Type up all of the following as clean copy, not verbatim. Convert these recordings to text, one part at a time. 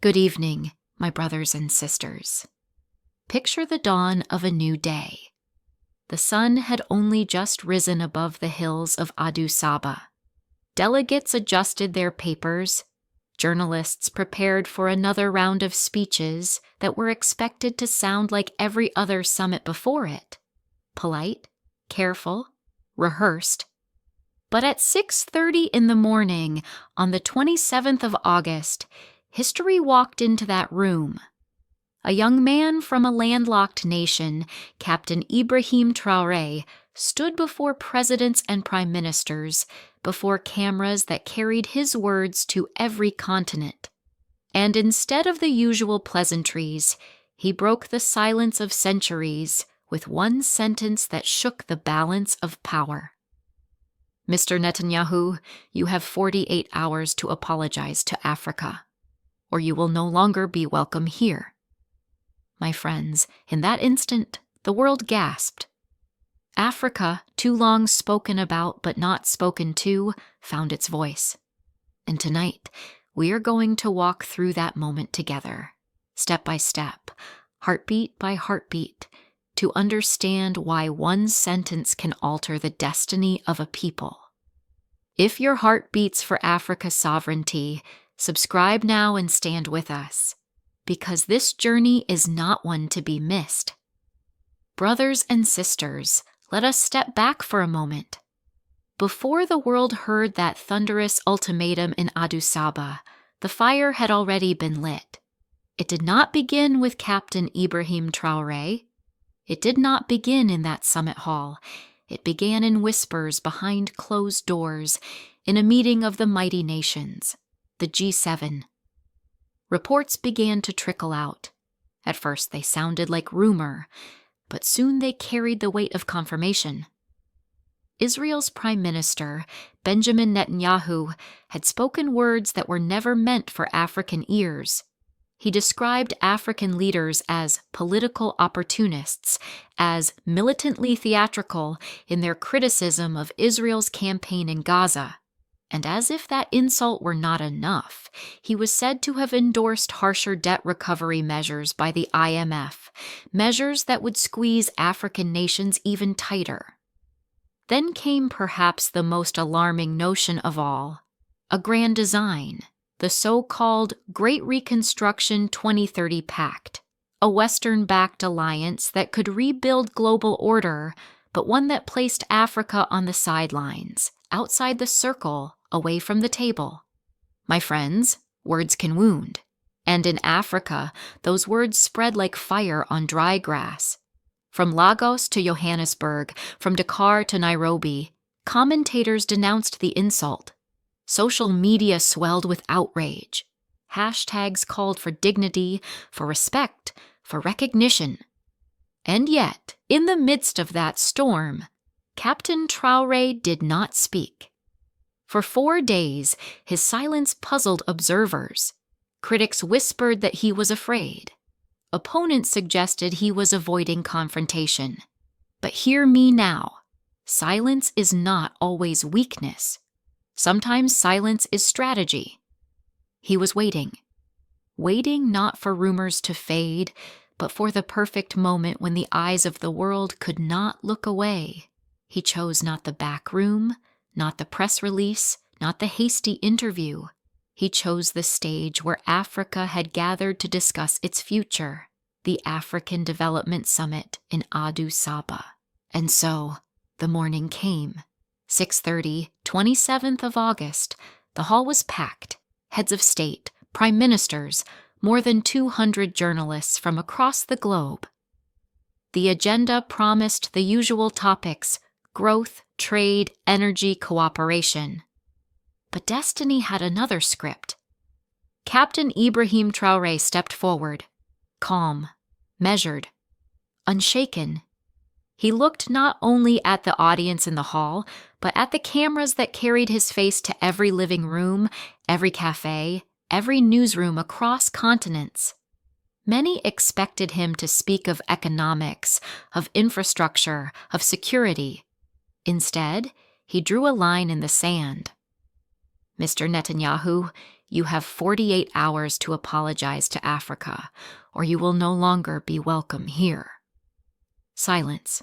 Good evening, my brothers and sisters. Picture the dawn of a new day. The sun had only just risen above the hills of Addis Ababa. Delegates adjusted their papers. Journalists prepared for another round of speeches that were expected to sound like every other summit before it. Polite, careful, rehearsed. But at 6:30 in the morning, on the 27th of August, history walked into that room. A young man from a landlocked nation, Captain Ibrahim Traoré, stood before presidents and prime ministers, before cameras that carried his words to every continent. And instead of the usual pleasantries, he broke the silence of centuries with one sentence that shook the balance of power. Mr. Netanyahu, you have 48 hours to apologize to Africa, or you will no longer be welcome here. My friends, in that instant, the world gasped. Africa, too long spoken about but not spoken to, found its voice. And tonight, we are going to walk through that moment together, step by step, heartbeat by heartbeat, to understand why one sentence can alter the destiny of a people. If your heart beats for Africa's sovereignty, subscribe now and stand with us, because this journey is not one to be missed. Brothers and sisters, let us step back for a moment. Before the world heard that thunderous ultimatum in Addis Ababa, the fire had already been lit. It did not begin with Captain Ibrahim Traoré. It did not begin in that summit hall. It began in whispers behind closed doors, in a meeting of the mighty nations, the G7. Reports began to trickle out. At first they sounded like rumor, but soon they carried the weight of confirmation. Israel's Prime Minister, Benjamin Netanyahu, had spoken words that were never meant for African ears. He described African leaders as political opportunists, as militantly theatrical in their criticism of Israel's campaign in Gaza. And as if that insult were not enough, he was said to have endorsed harsher debt recovery measures by the IMF, measures that would squeeze African nations even tighter. Then came perhaps the most alarming notion of all, a grand design. The so-called Great Reconstruction 2030 Pact, a Western-backed alliance that could rebuild global order, but one that placed Africa on the sidelines, outside the circle, away from the table. My friends, words can wound. And in Africa, those words spread like fire on dry grass. From Lagos to Johannesburg, from Dakar to Nairobi, commentators denounced the insult. Social media swelled with outrage. Hashtags called for dignity, for respect, for recognition. And yet, in the midst of that storm, Captain Traoré did not speak. For 4 days, his silence puzzled observers. Critics whispered that he was afraid. Opponents suggested he was avoiding confrontation. But hear me now. Silence is not always weakness. Sometimes silence is strategy. He was waiting. Waiting not for rumors to fade, but for the perfect moment when the eyes of the world could not look away. He chose not the back room, not the press release, not the hasty interview. He chose the stage where Africa had gathered to discuss its future, the African Development Summit in Addis Ababa. And so, the morning came. 6:30, 27th of August, the hall was packed. Heads of state, prime ministers, more than 200 journalists from across the globe. The agenda promised the usual topics: growth, trade, energy, cooperation. But destiny had another script. Captain Ibrahim Traoré stepped forward, calm, measured, unshaken. He looked not only at the audience in the hall, but at the cameras that carried his face to every living room, every cafe, every newsroom across continents. Many expected him to speak of economics, of infrastructure, of security. Instead, he drew a line in the sand. Mr. Netanyahu, You have 48 hours to apologize to Africa, or you will no longer be welcome here. Silence.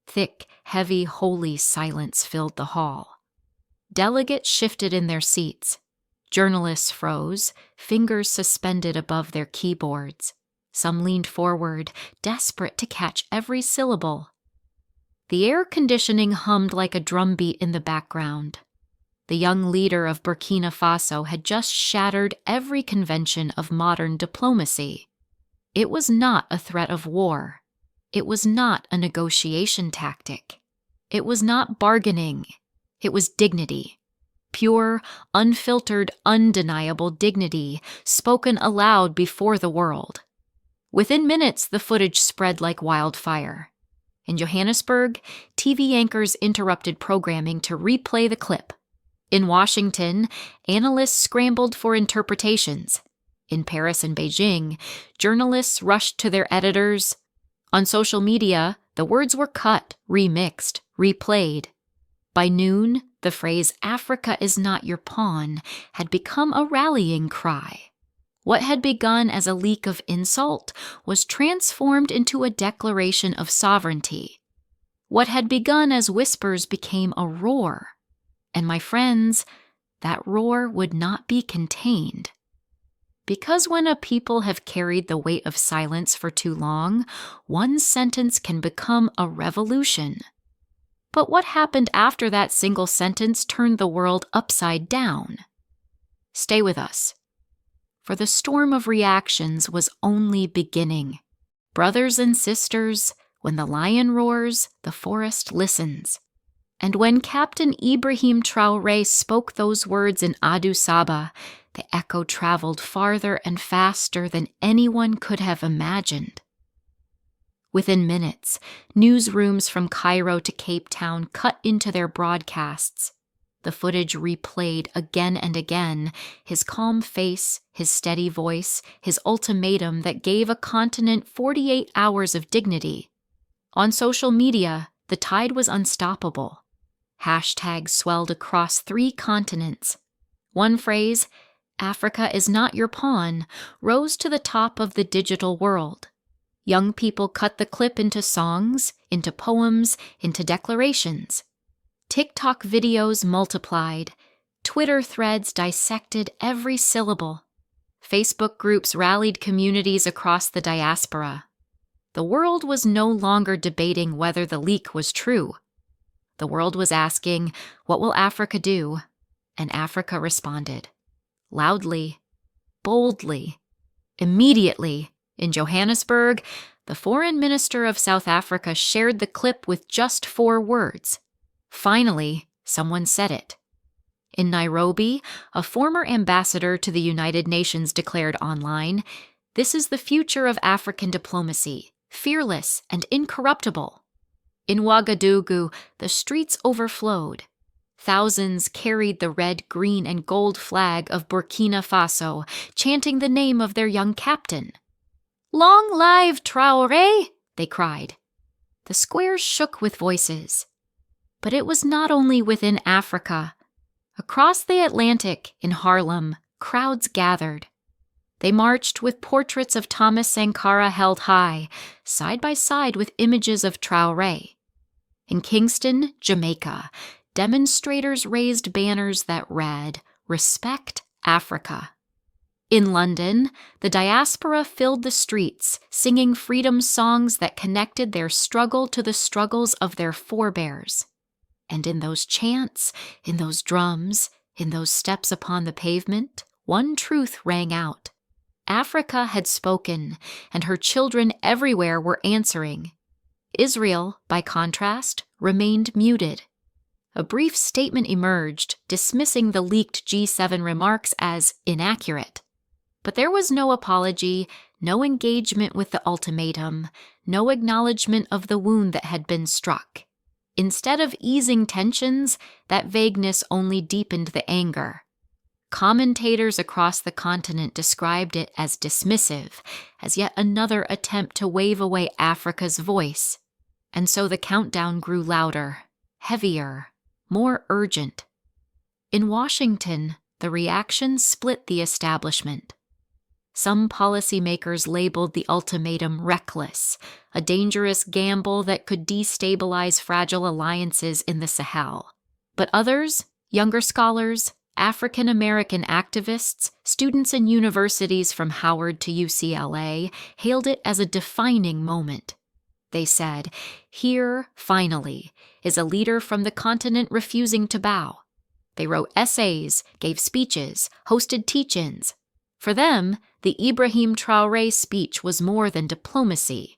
Thick, heavy, holy silence filled the hall. Delegates shifted in their seats. Journalists froze, fingers suspended above their keyboards. Some leaned forward, desperate to catch every syllable. The air conditioning hummed like a drumbeat in the background. The young leader of Burkina Faso had just shattered every convention of modern diplomacy. It was not a threat of war. It was not a negotiation tactic. It was not bargaining. It was dignity. Pure, unfiltered, undeniable dignity, spoken aloud before the world. Within minutes, the footage spread like wildfire. In Johannesburg, TV anchors interrupted programming to replay the clip. In Washington, analysts scrambled for interpretations. In Paris and Beijing, journalists rushed to their editors. On social media, the words were cut, remixed, replayed. By noon, the phrase "Africa is not your pawn" had become a rallying cry. What had begun as a leak of insult was transformed into a declaration of sovereignty. What had begun as whispers became a roar. And my friends, that roar would not be contained. Because when a people have carried the weight of silence for too long, one sentence can become a revolution. But what happened after that single sentence turned the world upside down? Stay with us. For the storm of reactions was only beginning. Brothers and sisters, when the lion roars, the forest listens. And when Captain Ibrahim Traoré spoke those words in Addis Ababa, the echo traveled farther and faster than anyone could have imagined. Within minutes, newsrooms from Cairo to Cape Town cut into their broadcasts. The footage replayed again and again, his calm face, his steady voice, his ultimatum that gave a continent 48 hours of dignity. On social media, the tide was unstoppable. Hashtags swelled across 3 continents. One phrase, "Africa is not your pawn," rose to the top of the digital world. Young people cut the clip into songs, into poems, into declarations. TikTok videos multiplied. Twitter threads dissected every syllable. Facebook groups rallied communities across the diaspora. The world was no longer debating whether the leak was true. The world was asking, what will Africa do? And Africa responded. Loudly, boldly, immediately. In Johannesburg, the foreign minister of South Africa shared the clip with just 4 words. Finally, someone said it. In Nairobi, a former ambassador to the United Nations declared online, "This is the future of African diplomacy, fearless and incorruptible." In Ouagadougou, the streets overflowed. Thousands carried the red, green, and gold flag of Burkina Faso, chanting the name of their young captain. "Long live Traoré!" they cried. The squares shook with voices. But it was not only within Africa. Across the Atlantic, in Harlem, crowds gathered. They marched with portraits of Thomas Sankara held high, side by side with images of Traoré. In Kingston, Jamaica, demonstrators raised banners that read, "Respect Africa." In London, the diaspora filled the streets, singing freedom songs that connected their struggle to the struggles of their forebears. And in those chants, in those drums, in those steps upon the pavement, one truth rang out. Africa had spoken, and her children everywhere were answering. Israel, by contrast, remained muted. A brief statement emerged, dismissing the leaked G7 remarks as inaccurate. But there was no apology, no engagement with the ultimatum, no acknowledgement of the wound that had been struck. Instead of easing tensions, that vagueness only deepened the anger. Commentators across the continent described it as dismissive, as yet another attempt to wave away Africa's voice. And so the countdown grew louder, heavier, more urgent. In Washington, The reaction split the establishment. Some policymakers labeled the ultimatum reckless, a dangerous gamble that could destabilize fragile alliances in the Sahel. But others, younger scholars, African American activists, students in universities from Howard to UCLA, hailed it as a defining moment. They said, "Here, finally, is a leader from the continent refusing to bow." They wrote essays, gave speeches, hosted teach-ins. For them, the Ibrahim Traoré speech was more than diplomacy.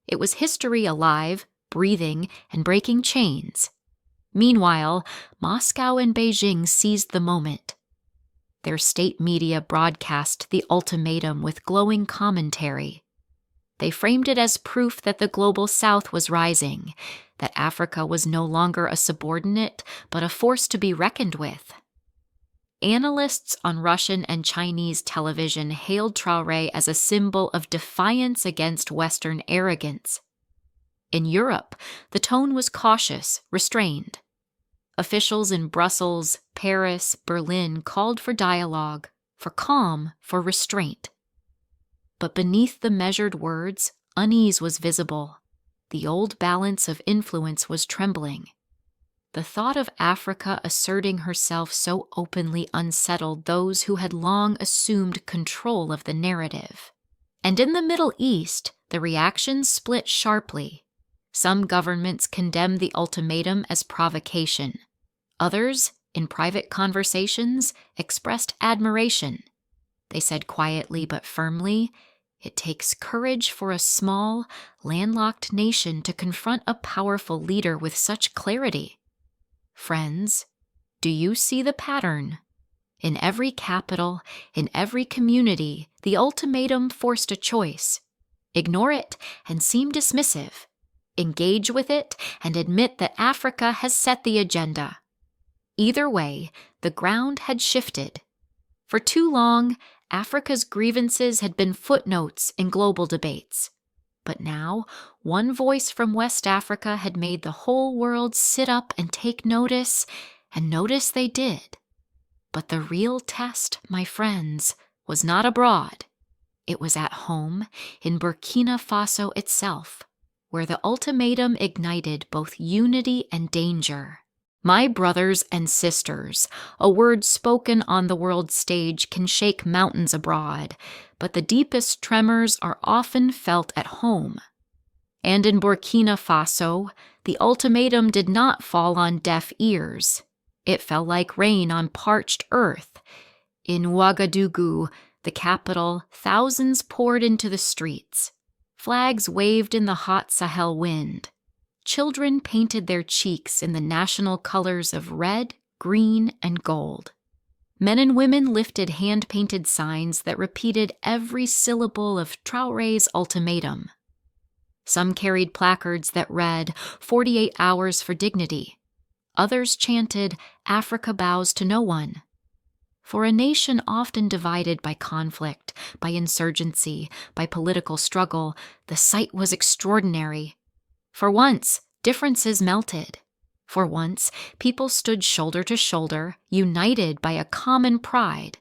It was history alive, breathing, and breaking chains. Meanwhile, Moscow and Beijing seized the moment. Their state media broadcast the ultimatum with glowing commentary. They framed it as proof that the global South was rising, that Africa was no longer a subordinate, but a force to be reckoned with. Analysts on Russian and Chinese television hailed Traoré as a symbol of defiance against Western arrogance. In Europe, the tone was cautious, restrained. Officials in Brussels, Paris, Berlin called for dialogue, for calm, for restraint. But beneath the measured words, unease was visible. The old balance of influence was trembling. The thought of Africa asserting herself so openly unsettled those who had long assumed control of the narrative. And in the Middle East, the reaction split sharply. Some governments condemned the ultimatum as provocation. Others, in private conversations, expressed admiration. They said quietly but firmly, "It takes courage for a small, landlocked nation to confront a powerful leader with such clarity." Friends, do you see the pattern? In every capital, in every community, the ultimatum forced a choice. Ignore it and seem dismissive. Engage with it and admit that Africa has set the agenda. Either way, the ground had shifted. For too long, Africa's grievances had been footnotes in global debates. But now, one voice from West Africa had made the whole world sit up and take notice, and notice they did. But the real test, my friends, was not abroad. It was at home, in Burkina Faso itself, where the ultimatum ignited both unity and danger. My brothers and sisters, a word spoken on the world stage can shake mountains abroad, but the deepest tremors are often felt at home. And in Burkina Faso, the ultimatum did not fall on deaf ears. It fell like rain on parched earth. In Ouagadougou, the capital, thousands poured into the streets. Flags waved in the hot Sahel wind. Children painted their cheeks in the national colors of red, green, and gold. Men and women lifted hand-painted signs that repeated every syllable of Traoré's ultimatum. Some carried placards that read, 48 hours for dignity. Others chanted, Africa bows to no one. For a nation often divided by conflict, by insurgency, by political struggle, the sight was extraordinary. For once, differences melted. For once, people stood shoulder to shoulder, united by a common pride.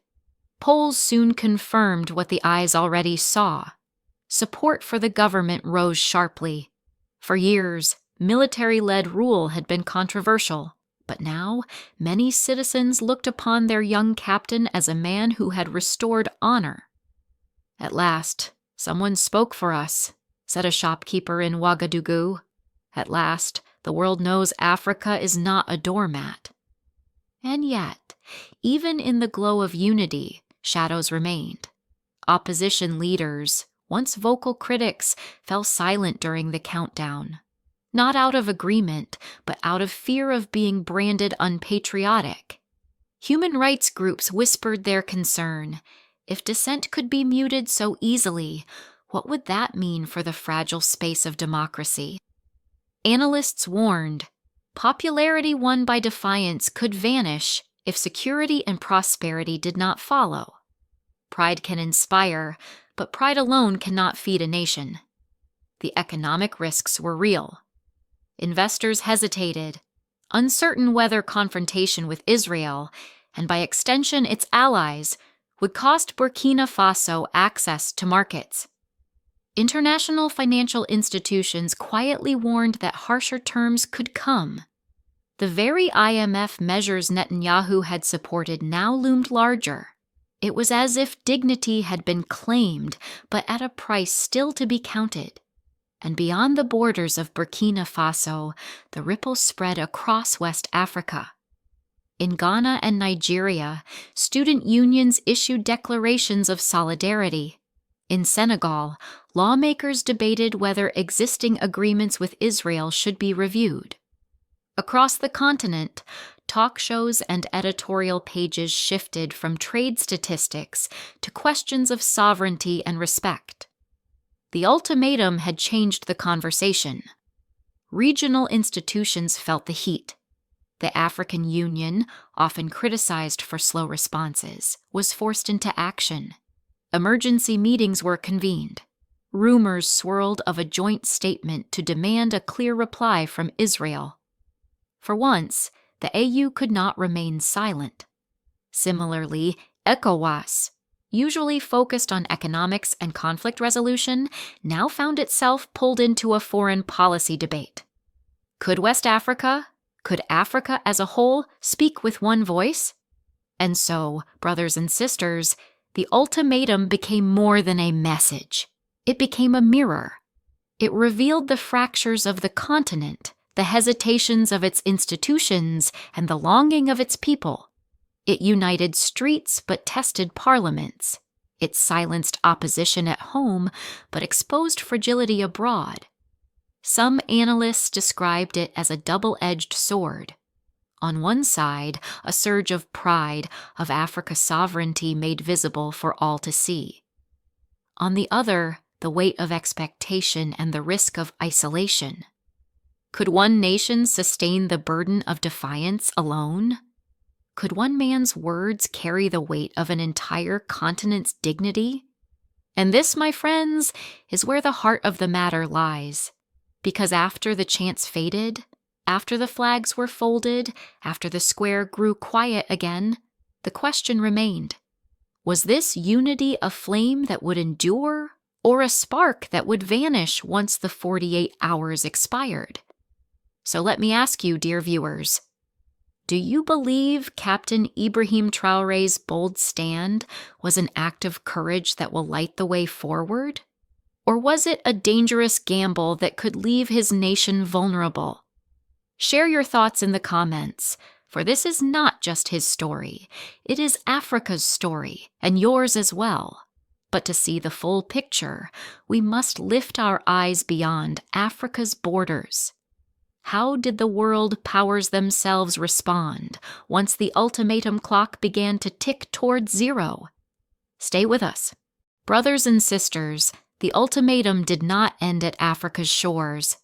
Polls soon confirmed what the eyes already saw. Support for the government rose sharply. For years, military-led rule had been controversial, but now many citizens looked upon their young captain as a man who had restored honor. "At last, someone spoke for us," said a shopkeeper in Ouagadougou. "At last, the world knows Africa is not a doormat." And yet, even in the glow of unity, shadows remained. Opposition leaders, once vocal critics, fell silent during the countdown. Not out of agreement, but out of fear of being branded unpatriotic. Human rights groups whispered their concern. If dissent could be muted so easily, what would that mean for the fragile space of democracy? Analysts warned, popularity won by defiance could vanish if security and prosperity did not follow. Pride can inspire, but pride alone cannot feed a nation. The economic risks were real. Investors hesitated, uncertain whether confrontation with Israel, and by extension its allies, would cost Burkina Faso access to markets. International financial institutions quietly warned that harsher terms could come. The very IMF measures Netanyahu had supported now loomed larger. It was as if dignity had been claimed, but at a price still to be counted. And beyond the borders of Burkina Faso, the ripples spread across West Africa. In Ghana and Nigeria, student unions issued declarations of solidarity. In Senegal, lawmakers debated whether existing agreements with Israel should be reviewed. Across the continent, talk shows and editorial pages shifted from trade statistics to questions of sovereignty and respect. The ultimatum had changed the conversation. Regional institutions felt the heat. The African Union, often criticized for slow responses, was forced into action. Emergency meetings were convened. Rumors swirled of a joint statement to demand a clear reply from Israel. For once, the AU could not remain silent. Similarly, ECOWAS, usually focused on economics and conflict resolution, now found itself pulled into a foreign policy debate. Could West Africa, could Africa as a whole speak with one voice? And so, brothers and sisters, the ultimatum became more than a message. It became a mirror. It revealed the fractures of the continent, the hesitations of its institutions, and the longing of its people. It united streets but tested parliaments. It silenced opposition at home but exposed fragility abroad. Some analysts described it as a double-edged sword. On one side, a surge of pride of Africa's sovereignty made visible for all to see. On the other, the weight of expectation and the risk of isolation. Could one nation sustain the burden of defiance alone? Could one man's words carry the weight of an entire continent's dignity? And this, my friends, is where the heart of the matter lies. Because after the chants faded, after the flags were folded, after the square grew quiet again, the question remained. Was this unity a flame that would endure, or a spark that would vanish once the 48 hours expired? So let me ask you, dear viewers, do you believe Captain Ibrahim Traoré's bold stand was an act of courage that will light the way forward? Or was it a dangerous gamble that could leave his nation vulnerable? Share your thoughts in the comments, for this is not just his story. It is Africa's story, and yours as well. But to see the full picture, we must lift our eyes beyond Africa's borders. How did the world powers themselves respond once the ultimatum clock began to tick towards zero? Stay with us. Brothers and sisters, the ultimatum did not end at Africa's shores.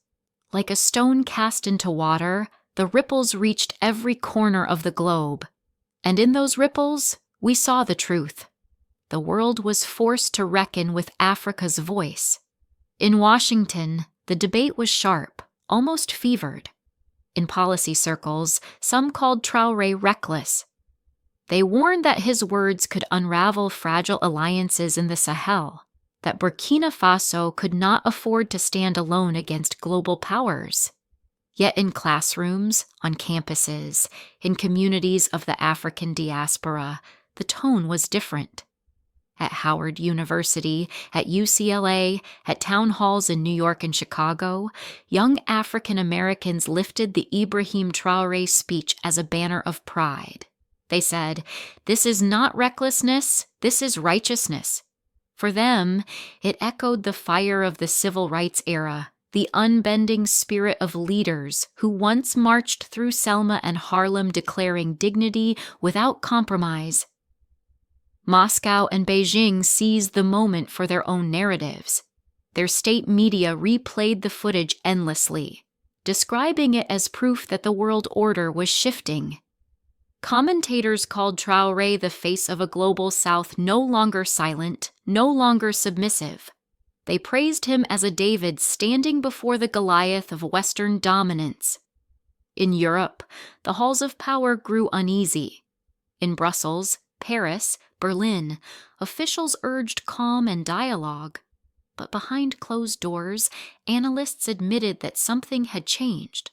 Like a stone cast into water, the ripples reached every corner of the globe. And in those ripples, we saw the truth. The world was forced to reckon with Africa's voice. In Washington, the debate was sharp, almost fevered. In policy circles, some called Traoré reckless. They warned that his words could unravel fragile alliances in the Sahel, that Burkina Faso could not afford to stand alone against global powers. Yet in classrooms, on campuses, in communities of the African diaspora, the tone was different. At Howard University, at UCLA, at town halls in New York and Chicago, young African Americans lifted the Ibrahim Traoré speech as a banner of pride. They said, "This is not recklessness, this is righteousness." For them, it echoed the fire of the civil rights era, the unbending spirit of leaders who once marched through Selma and Harlem declaring dignity without compromise. Moscow and Beijing seized the moment for their own narratives. Their state media replayed the footage endlessly, describing it as proof that the world order was shifting. Commentators called Traoré the face of a global South no longer silent, no longer submissive. They praised him as a David standing before the Goliath of Western dominance. In Europe, the halls of power grew uneasy. In Brussels, Paris, Berlin, officials urged calm and dialogue. But behind closed doors, analysts admitted that something had changed.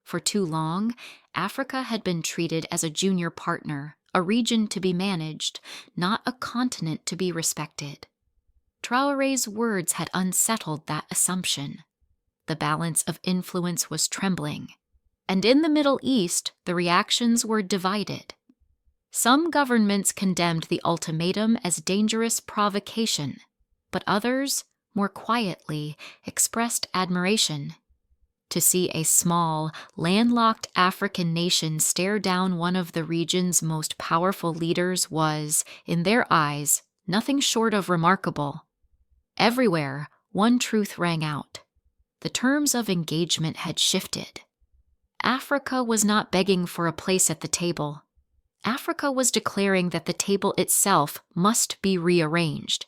For too long, Africa had been treated as a junior partner, a region to be managed, not a continent to be respected. Traoré's words had unsettled that assumption. The balance of influence was trembling. And in the Middle East, the reactions were divided. Some governments condemned the ultimatum as dangerous provocation, but others, more quietly, expressed admiration. To see a small, landlocked African nation stare down one of the region's most powerful leaders was, in their eyes, nothing short of remarkable. Everywhere, one truth rang out. The terms of engagement had shifted. Africa was not begging for a place at the table. Africa was declaring that the table itself must be rearranged.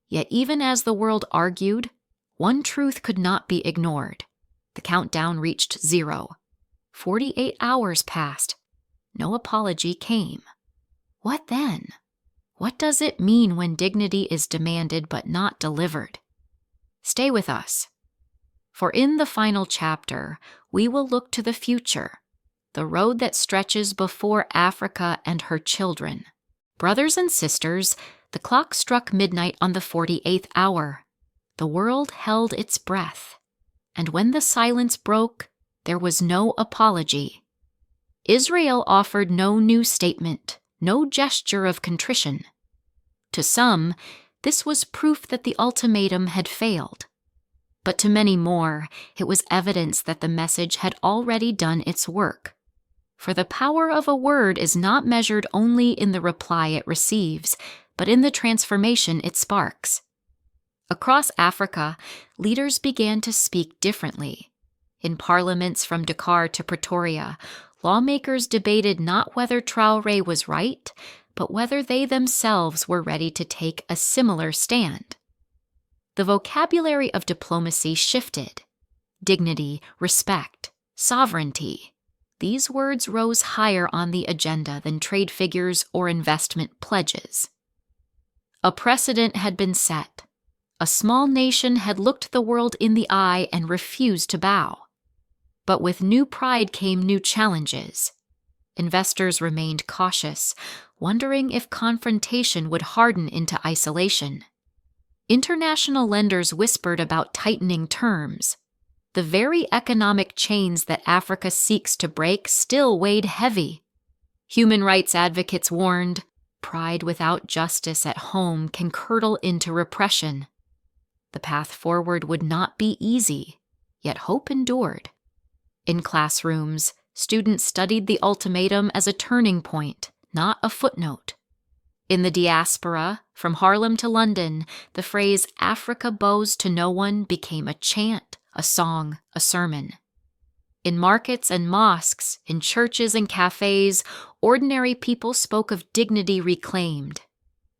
Yet even as the world argued, one truth could not be ignored. The countdown reached 0. 48 hours passed. No apology came. What then? What does it mean when dignity is demanded but not delivered? Stay with us. For in the final chapter, we will look to the future, the road that stretches before Africa and her children. Brothers and sisters, the clock struck midnight on the 48th hour. The world held its breath. And when the silence broke, there was no apology. Israel offered no new statement, no gesture of contrition. To some, this was proof that the ultimatum had failed. But to many more, it was evidence that the message had already done its work. For the power of a word is not measured only in the reply it receives, but in the transformation it sparks. Across Africa, leaders began to speak differently. In parliaments from Dakar to Pretoria, lawmakers debated not whether Traoré was right, but whether they themselves were ready to take a similar stand. The vocabulary of diplomacy shifted. Dignity, respect, sovereignty. These words rose higher on the agenda than trade figures or investment pledges. A precedent had been set. A small nation had looked the world in the eye and refused to bow. But with new pride came new challenges. Investors remained cautious, wondering if confrontation would harden into isolation. International lenders whispered about tightening terms. The very economic chains that Africa seeks to break still weighed heavy. Human rights advocates warned, pride without justice at home can curdle into repression. The path forward would not be easy, yet hope endured. In classrooms, students studied the ultimatum as a turning point, not a footnote. In the diaspora, from Harlem to London, the phrase "Africa bows to no one" became a chant, a song, a sermon. In markets and mosques, in churches and cafes, ordinary people spoke of dignity reclaimed.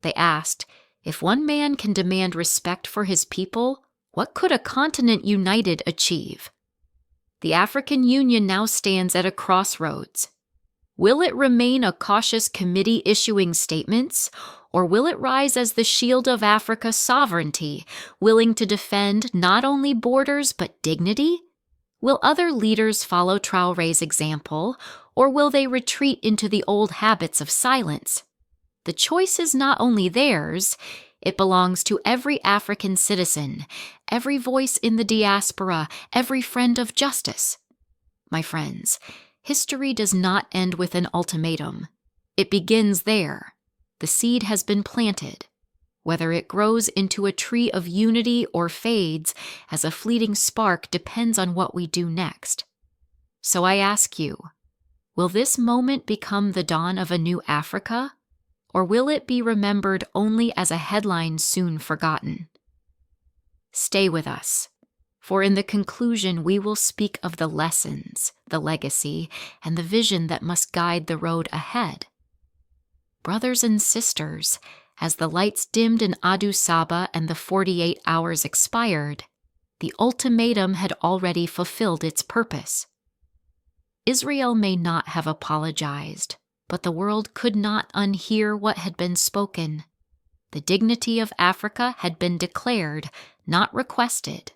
They asked, if one man can demand respect for his people, what could a continent united achieve? The African Union now stands at a crossroads. Will it remain a cautious committee issuing statements, or will it rise as the shield of Africa's sovereignty, willing to defend not only borders but dignity? Will other leaders follow Traoré's example, or will they retreat into the old habits of silence? The choice is not only theirs, it belongs to every African citizen, every voice in the diaspora, every friend of justice. My friends, history does not end with an ultimatum. It begins there. The seed has been planted. Whether it grows into a tree of unity or fades as a fleeting spark depends on what we do next. So I ask you, will this moment become the dawn of a new Africa, or will it be remembered only as a headline soon forgotten? Stay with us, for in the conclusion we will speak of the lessons, the legacy, and the vision that must guide the road ahead. Brothers and sisters, as the lights dimmed in Addis Ababa and the 48 hours expired, the ultimatum had already fulfilled its purpose. Israel may not have apologized, But the world could not unhear what had been spoken. The dignity of Africa had been declared, not requested.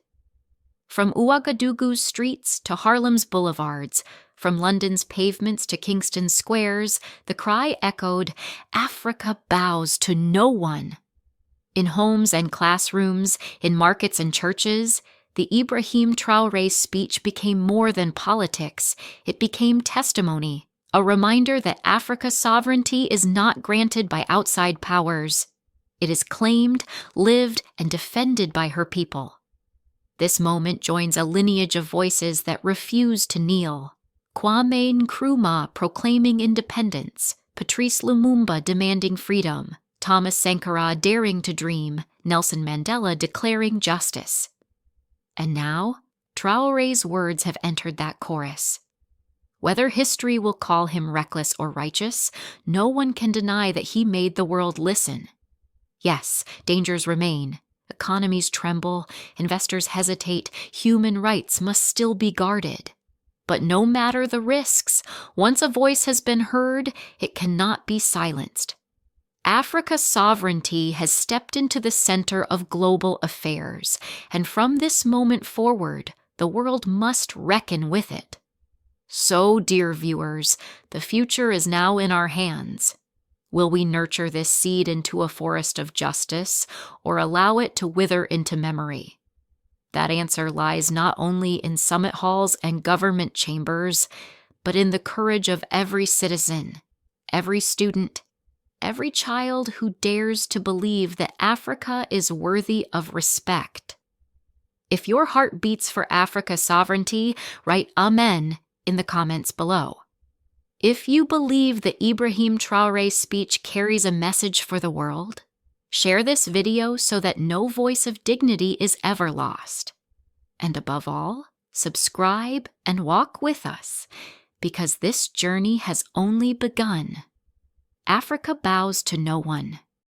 From Ouagadougou's streets to Harlem's boulevards, from London's pavements to Kingston's squares, the cry echoed, "Africa bows to no one." In homes and classrooms, in markets and churches, the Ibrahim Traoré speech became more than politics. It became testimony, a reminder that Africa's sovereignty is not granted by outside powers. It is claimed, lived, and defended by her people. This moment joins a lineage of voices that refuse to kneel. Kwame Nkrumah proclaiming independence, Patrice Lumumba demanding freedom, Thomas Sankara daring to dream, Nelson Mandela declaring justice. And now, Traoré's words have entered that chorus. Whether history will call him reckless or righteous, no one can deny that he made the world listen. Yes, dangers remain. Economies tremble, investors hesitate, human rights must still be guarded. But no matter the risks, once a voice has been heard, it cannot be silenced. Africa's sovereignty has stepped into the center of global affairs, and from this moment forward, the world must reckon with it. So, dear viewers, the future is now in our hands. Will we nurture this seed into a forest of justice, or allow it to wither into memory? That answer lies not only in summit halls and government chambers, but in the courage of every citizen, every student, every child who dares to believe that Africa is worthy of respect. If your heart beats for Africa's sovereignty, write Amen in the comments below. If you believe that Ibrahim Traoré's speech carries a message for the world, share this video so that no voice of dignity is ever lost. And above all, subscribe and walk with us, because this journey has only begun. Africa bows to no one.